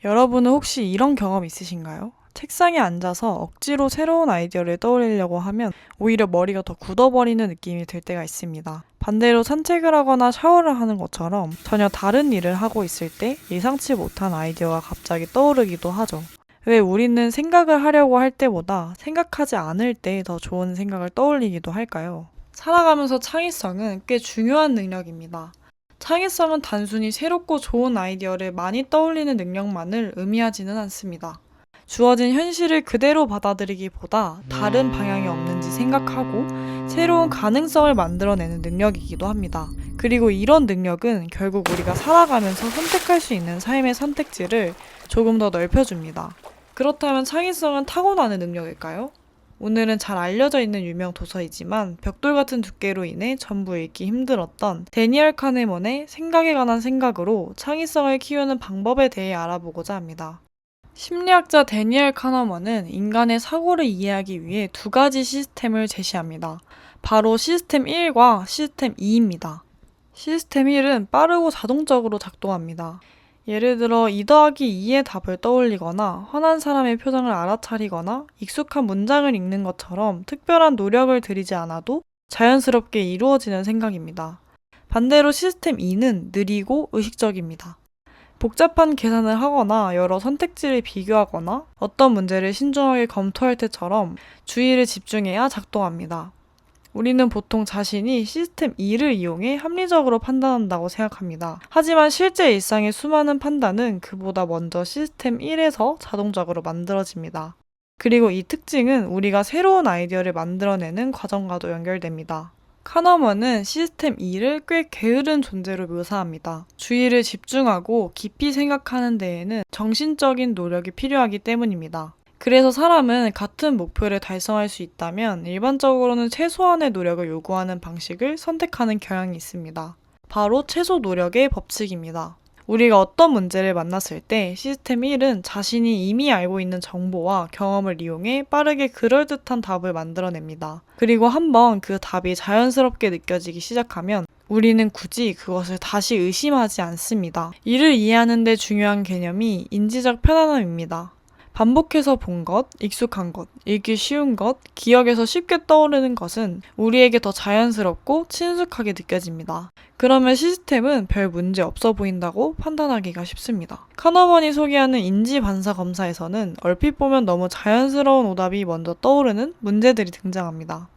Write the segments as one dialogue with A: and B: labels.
A: 여러분은 혹시 이런 경험 있으신가요? 책상에 앉아서 억지로 새로운 아이디어를 떠올리려고 하면 오히려 머리가 더 굳어버리는 느낌이 들 때가 있습니다. 반대로 산책을 하거나 샤워를 하는 것처럼 전혀 다른 일을 하고 있을 때 예상치 못한 아이디어가 갑자기 떠오르기도 하죠. 왜 우리는 생각을 하려고 할 때보다 생각하지 않을 때 더 좋은 생각을 떠올리기도 할까요? 살아가면서 창의성은 꽤 중요한 능력입니다. 창의성은 단순히 새롭고 좋은 아이디어를 많이 떠올리는 능력만을 의미하지는 않습니다. 주어진 현실을 그대로 받아들이기보다 다른 방향이 없는지 생각하고 새로운 가능성을 만들어내는 능력이기도 합니다. 그리고 이런 능력은 결국 우리가 살아가면서 선택할 수 있는 삶의 선택지를 조금 더 넓혀줍니다. 그렇다면 창의성은 타고나는 능력일까요? 오늘은 잘 알려져 있는 유명 도서이지만 벽돌 같은 두께로 인해 전부 읽기 힘들었던 데니얼 카네먼의 생각에 관한 생각으로 창의성을 키우는 방법에 대해 알아보고자 합니다. 심리학자 데니얼 카네먼은 인간의 사고를 이해하기 위해 두 가지 시스템을 제시합니다. 바로 시스템 1과 시스템 2입니다. 시스템 1은 빠르고 자동적으로 작동합니다. 예를 들어 2 더하기 2의 답을 떠올리거나 화난 사람의 표정을 알아차리거나 익숙한 문장을 읽는 것처럼 특별한 노력을 들이지 않아도 자연스럽게 이루어지는 생각입니다. 반대로 시스템 2는 느리고 의식적입니다. 복잡한 계산을 하거나 여러 선택지를 비교하거나 어떤 문제를 신중하게 검토할 때처럼 주의를 집중해야 작동합니다. 우리는 보통 자신이 시스템 2를 이용해 합리적으로 판단한다고 생각합니다. 하지만 실제 일상의 수많은 판단은 그보다 먼저 시스템 1에서 자동적으로 만들어집니다. 그리고 이 특징은 우리가 새로운 아이디어를 만들어내는 과정과도 연결됩니다. 카너먼은 시스템 2를 꽤 게으른 존재로 묘사합니다. 주의를 집중하고 깊이 생각하는 데에는 정신적인 노력이 필요하기 때문입니다. 그래서 사람은 같은 목표를 달성할 수 있다면 일반적으로는 최소한의 노력을 요구하는 방식을 선택하는 경향이 있습니다. 바로 최소 노력의 법칙입니다. 우리가 어떤 문제를 만났을 때 시스템 1은 자신이 이미 알고 있는 정보와 경험을 이용해 빠르게 그럴듯한 답을 만들어냅니다. 그리고 한번 그 답이 자연스럽게 느껴지기 시작하면 우리는 굳이 그것을 다시 의심하지 않습니다. 이를 이해하는 데 중요한 개념이 인지적 편안함입니다. 반복해서 본 것, 익숙한 것, 읽기 쉬운 것, 기억에서 쉽게 떠오르는 것은 우리에게 더 자연스럽고 친숙하게 느껴집니다. 그러면 시스템은 별 문제 없어 보인다고 판단하기가 쉽습니다. 카너먼이 소개하는 인지반사 검사에서는 얼핏 보면 너무 자연스러운 오답이 먼저 떠오르는 문제들이 등장합니다.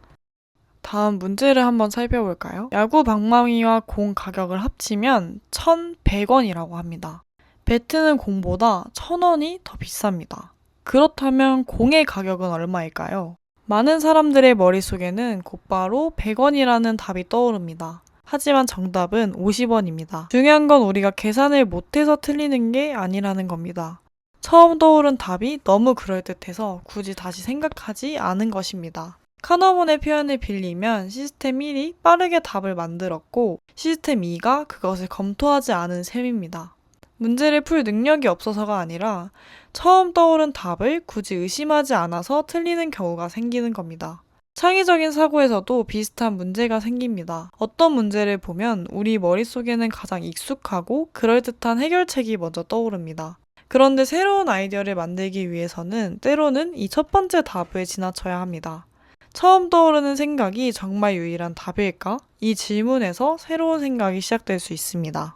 A: 다음 문제를 한번 살펴볼까요? 야구 방망이와 공 가격을 합치면 1,100원이라고 합니다. 배트는 공보다 1,000원이 더 비쌉니다. 그렇다면 공의 가격은 얼마일까요? 많은 사람들의 머릿속에는 곧바로 100원이라는 답이 떠오릅니다. 하지만 정답은 50원입니다. 중요한 건 우리가 계산을 못해서 틀리는 게 아니라는 겁니다. 처음 떠오른 답이 너무 그럴듯해서 굳이 다시 생각하지 않은 것입니다. 카너먼의 표현을 빌리면 시스템 1이 빠르게 답을 만들었고 시스템 2가 그것을 검토하지 않은 셈입니다. 문제를 풀 능력이 없어서가 아니라 처음 떠오른 답을 굳이 의심하지 않아서 틀리는 경우가 생기는 겁니다. 창의적인 사고에서도 비슷한 문제가 생깁니다. 어떤 문제를 보면 우리 머릿속에는 가장 익숙하고 그럴듯한 해결책이 먼저 떠오릅니다. 그런데 새로운 아이디어를 만들기 위해서는 때로는 이 첫 번째 답을 지나쳐야 합니다. 처음 떠오르는 생각이 정말 유일한 답일까? 이 질문에서 새로운 생각이 시작될 수 있습니다.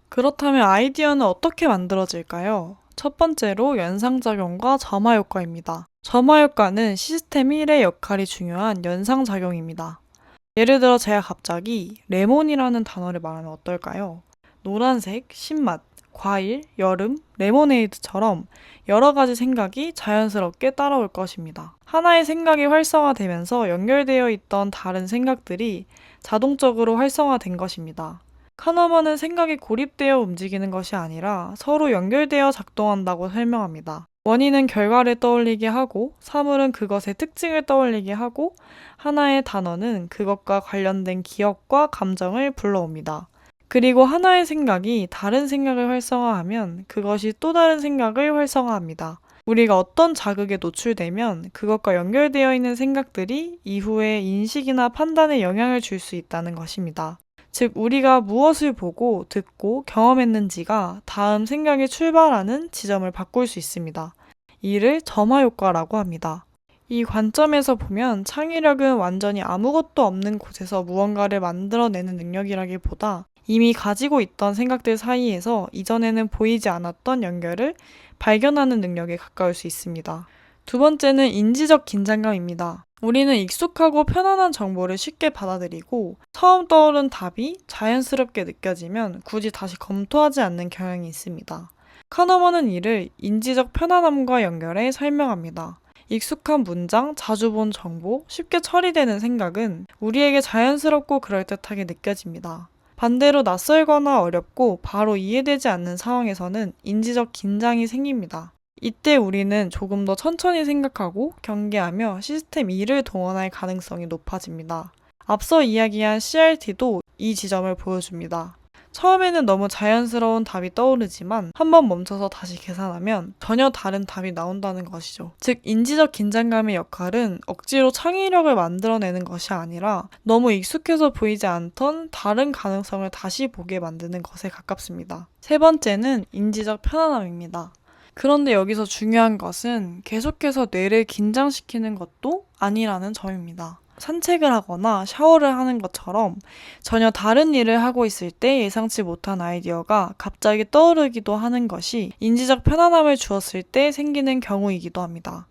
A: 그렇다면 아이디어는 어떻게 만들어질까요? 첫 번째로 연상작용과 점화효과입니다. 점화효과는 시스템 1의 역할이 중요한 연상작용입니다. 예를 들어 제가 갑자기 레몬이라는 단어를 말하면 어떨까요? 노란색, 신맛, 과일, 여름, 레모네이드처럼 여러 가지 생각이 자연스럽게 따라올 것입니다. 하나의 생각이 활성화되면서 연결되어 있던 다른 생각들이 자동적으로 활성화된 것입니다. 카너먼은 생각이 고립되어 움직이는 것이 아니라 서로 연결되어 작동한다고 설명합니다. 원인은 결과를 떠올리게 하고 사물은 그것의 특징을 떠올리게 하고 하나의 단어는 그것과 관련된 기억과 감정을 불러옵니다. 그리고 하나의 생각이 다른 생각을 활성화하면 그것이 또 다른 생각을 활성화합니다. 우리가 어떤 자극에 노출되면 그것과 연결되어 있는 생각들이 이후에 인식이나 판단에 영향을 줄 수 있다는 것입니다. 즉, 우리가 무엇을 보고, 듣고, 경험했는지가 다음 생각의 출발하는 지점을 바꿀 수 있습니다. 이를 점화 효과라고 합니다. 이 관점에서 보면 창의력은 완전히 아무것도 없는 곳에서 무언가를 만들어내는 능력이라기보다 이미 가지고 있던 생각들 사이에서 이전에는 보이지 않았던 연결을 발견하는 능력에 가까울 수 있습니다. 두 번째는 인지적 긴장감입니다. 우리는 익숙하고 편안한 정보를 쉽게 받아들이고 처음 떠오른 답이 자연스럽게 느껴지면 굳이 다시 검토하지 않는 경향이 있습니다. 카너먼은 이를 인지적 편안함과 연결해 설명합니다. 익숙한 문장, 자주 본 정보, 쉽게 처리되는 생각은 우리에게 자연스럽고 그럴듯하게 느껴집니다. 반대로 낯설거나 어렵고 바로 이해되지 않는 상황에서는 인지적 긴장이 생깁니다. 이때 우리는 조금 더 천천히 생각하고 경계하며 시스템 2를 동원할 가능성이 높아집니다. 앞서 이야기한 CRT도 이 지점을 보여줍니다. 처음에는 너무 자연스러운 답이 떠오르지만 한번 멈춰서 다시 계산하면 전혀 다른 답이 나온다는 것이죠. 즉, 인지적 긴장감의 역할은 억지로 창의력을 만들어내는 것이 아니라 너무 익숙해서 보이지 않던 다른 가능성을 다시 보게 만드는 것에 가깝습니다. 세 번째는 인지적 편안함입니다. 그런데 여기서 중요한 것은 계속해서 뇌를 긴장시키는 것도 아니라는 점입니다. 산책을 하거나 샤워를 하는 것처럼 전혀 다른 일을 하고 있을 때 예상치 못한 아이디어가 갑자기 떠오르기도 하는 것이 인지적 편안함을 주었을 때 생기는 경우이기도 합니다.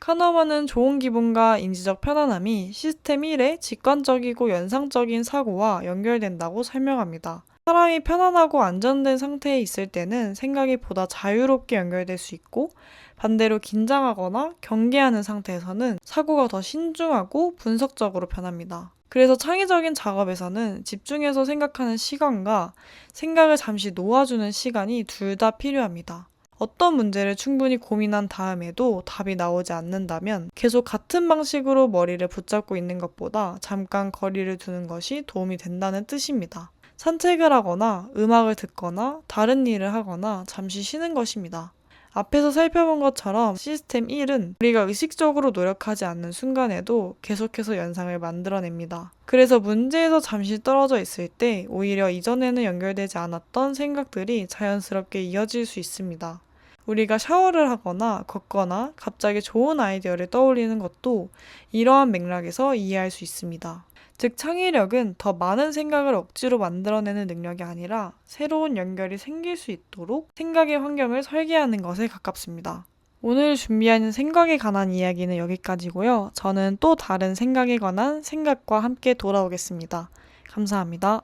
A: 카너먼은 좋은 기분과 인지적 편안함이 시스템 1의 직관적이고 연상적인 사고와 연결된다고 설명합니다. 사람이 편안하고 안정된 상태에 있을 때는 생각이 보다 자유롭게 연결될 수 있고 반대로 긴장하거나 경계하는 상태에서는 사고가 더 신중하고 분석적으로 변합니다. 그래서 창의적인 작업에서는 집중해서 생각하는 시간과 생각을 잠시 놓아주는 시간이 둘 다 필요합니다. 어떤 문제를 충분히 고민한 다음에도 답이 나오지 않는다면 계속 같은 방식으로 머리를 붙잡고 있는 것보다 잠깐 거리를 두는 것이 도움이 된다는 뜻입니다. 산책을 하거나 음악을 듣거나 다른 일을 하거나 잠시 쉬는 것입니다. 앞에서 살펴본 것처럼 시스템 1은 우리가 의식적으로 노력하지 않는 순간에도 계속해서 연상을 만들어냅니다. 그래서 문제에서 잠시 떨어져 있을 때 오히려 이전에는 연결되지 않았던 생각들이 자연스럽게 이어질 수 있습니다. 우리가 샤워를 하거나 걷거나 갑자기 좋은 아이디어를 떠올리는 것도 이러한 맥락에서 이해할 수 있습니다. 즉, 창의력은 더 많은 생각을 억지로 만들어내는 능력이 아니라 새로운 연결이 생길 수 있도록 생각의 환경을 설계하는 것에 가깝습니다. 오늘 준비한 생각에 관한 이야기는 여기까지고요. 저는 또 다른 생각에 관한 생각과 함께 돌아오겠습니다. 감사합니다.